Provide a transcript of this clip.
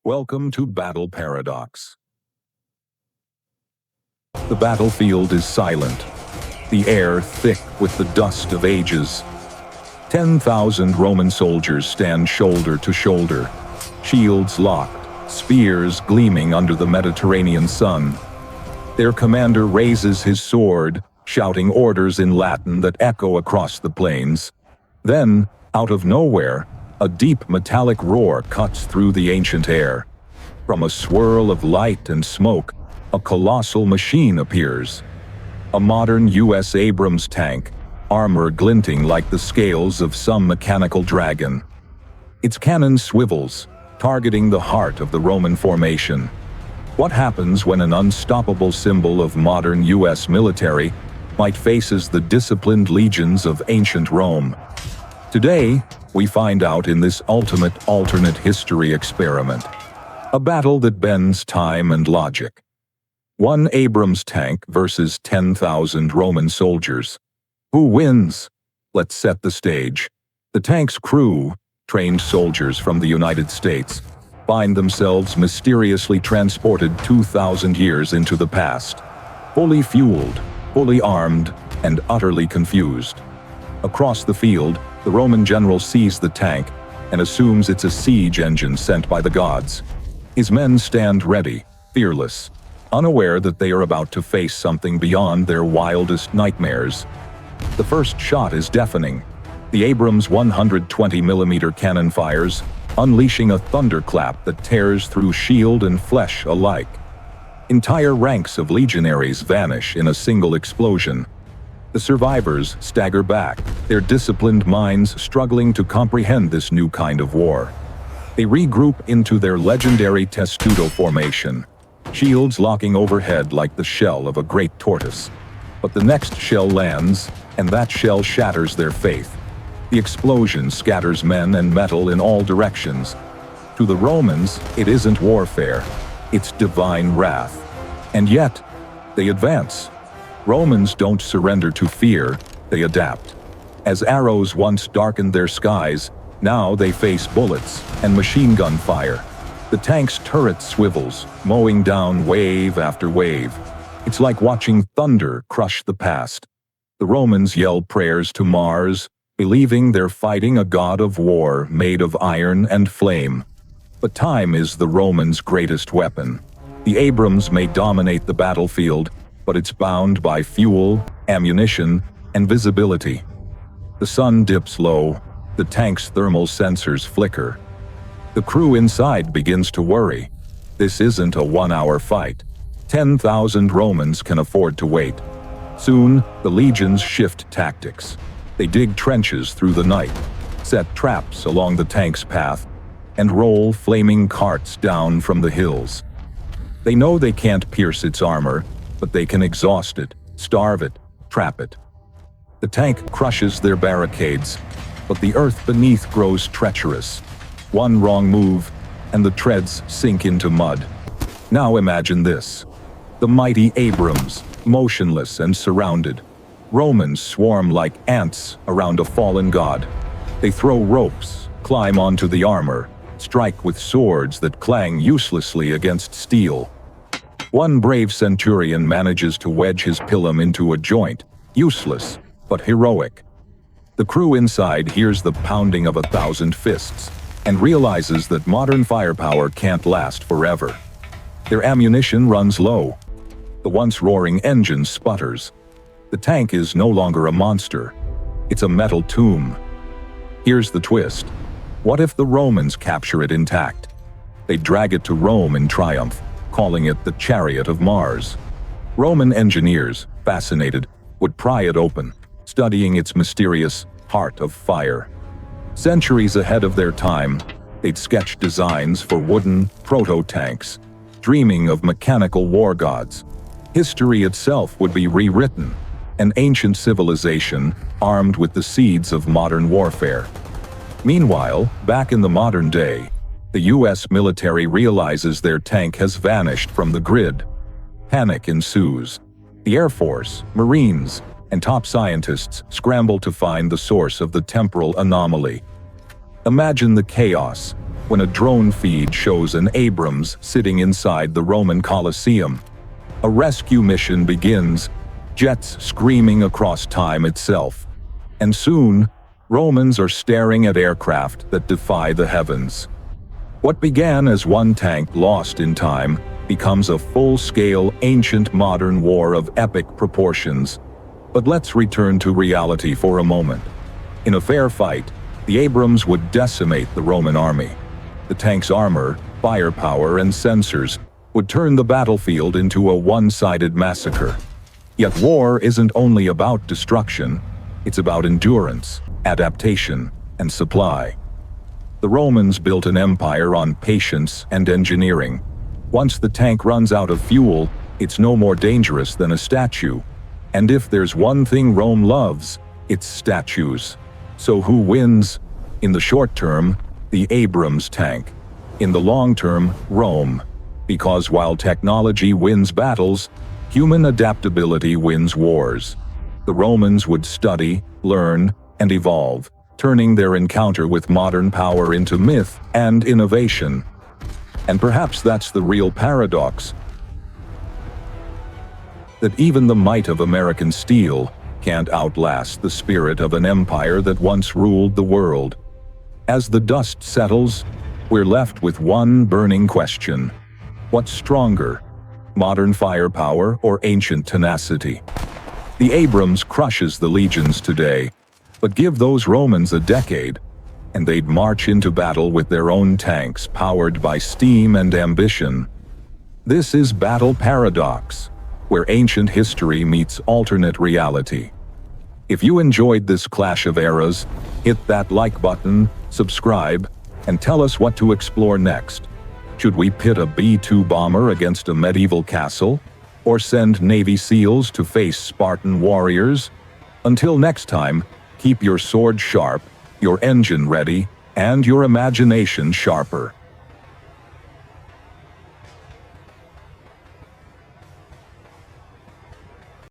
Welcome to Battle Paradox. The battlefield is silent, the air thick with the dust of ages. 10,000 Roman soldiers stand shoulder to shoulder, shields locked, spears gleaming under the Mediterranean sun. Their commander raises his sword, shouting orders in Latin that echo across the plains. Then, out of nowhere, a deep metallic roar cuts through the ancient air. From a swirl of light and smoke, a colossal machine appears. A modern U.S. Abrams tank, armor glinting like the scales of some mechanical dragon. Its cannon swivels, targeting the heart of the Roman formation. What happens when an unstoppable symbol of modern U.S. military might faces the disciplined legions of ancient Rome? Today, we find out in this ultimate alternate history experiment. A battle that bends time and logic. One Abrams tank versus 10,000 Roman soldiers. Who wins? Let's set the stage. The tank's crew, trained soldiers from the United States, find themselves mysteriously transported 2,000 years into the past. Fully fueled, fully armed, and utterly confused. Across the field, the Roman general sees the tank and assumes it's a siege engine sent by the gods. His men stand ready, fearless, unaware that they are about to face something beyond their wildest nightmares. The first shot is deafening. The Abrams 120mm cannon fires, unleashing a thunderclap that tears through shield and flesh alike. Entire ranks of legionaries vanish in a single explosion. The survivors stagger back, their disciplined minds struggling to comprehend this new kind of war. They regroup into their legendary testudo formation, shields locking overhead like the shell of a great tortoise. But the next shell lands, and that shell shatters their faith. The explosion scatters men and metal in all directions. To the Romans, it isn't warfare, it's divine wrath. And yet, they advance. Romans don't surrender to fear, they adapt. As arrows once darkened their skies, now they face bullets and machine gun fire. The tank's turret swivels, mowing down wave after wave. It's like watching thunder crush the past. The Romans yell prayers to Mars, believing they're fighting a god of war made of iron and flame. But time is the Romans' greatest weapon. The Abrams may dominate the battlefield, but it's bound by fuel, ammunition, and visibility. The sun dips low, the tank's thermal sensors flicker. The crew inside begins to worry. This isn't a one-hour fight. 10,000 Romans can afford to wait. Soon, the legions shift tactics. They dig trenches through the night, set traps along the tank's path, and roll flaming carts down from the hills. They know they can't pierce its armor, but they can exhaust it, starve it, trap it. The tank crushes their barricades, but the earth beneath grows treacherous. One wrong move, and the treads sink into mud. Now imagine this. The mighty Abrams, motionless and surrounded. Romans swarm like ants around a fallen god. They throw ropes, climb onto the armor, strike with swords that clang uselessly against steel. One brave centurion manages to wedge his pilum into a joint, useless, but heroic. The crew inside hears the pounding of 1,000 fists, and realizes that modern firepower can't last forever. Their ammunition runs low. The once roaring engine sputters. The tank is no longer a monster. It's a metal tomb. Here's the twist. What if the Romans capture it intact? They drag it to Rome in triumph, calling it the Chariot of Mars. Roman engineers, fascinated, would pry it open, studying its mysterious heart of fire. Centuries ahead of their time, they'd sketch designs for wooden proto-tanks, dreaming of mechanical war gods. History itself would be rewritten, an ancient civilization armed with the seeds of modern warfare. Meanwhile, back in the modern day, the U.S. military realizes their tank has vanished from the grid. Panic ensues. The Air Force, Marines, and top scientists scramble to find the source of the temporal anomaly. Imagine the chaos. when a drone feed shows an Abrams sitting inside the Roman Colosseum. A rescue mission begins, jets screaming across time itself. And soon, Romans are staring at aircraft that defy the heavens. What began as one tank lost in time becomes a full-scale, ancient modern war of epic proportions. But let's return to reality for a moment. In a fair fight, the Abrams would decimate the Roman army. The tank's armor, firepower, and sensors would turn the battlefield into a one-sided massacre. Yet war isn't only about destruction, it's about endurance, adaptation, and supply. The Romans built an empire on patience and engineering. Once the tank runs out of fuel, it's no more dangerous than a statue. And if there's one thing Rome loves, it's statues. So who wins? In the short term, the Abrams tank. In the long term, Rome. Because while technology wins battles, human adaptability wins wars. The Romans would study, learn, and evolve, turning their encounter with modern power into myth and innovation. And perhaps that's the real paradox, that even the might of American steel can't outlast the spirit of an empire that once ruled the world. As the dust settles, we're left with one burning question. What's stronger, modern firepower or ancient tenacity? The Abrams crushes the legions today, but give those Romans a decade, and they'd march into battle with their own tanks powered by steam and ambition. This is Battle Paradox, where ancient history meets alternate reality. If you enjoyed this clash of eras, hit that like button, subscribe, and tell us what to explore next. Should we pit a B-2 bomber against a medieval castle? Or send Navy SEALs to face Spartan warriors? Until next time, keep your sword sharp, your engine ready, and your imagination sharper.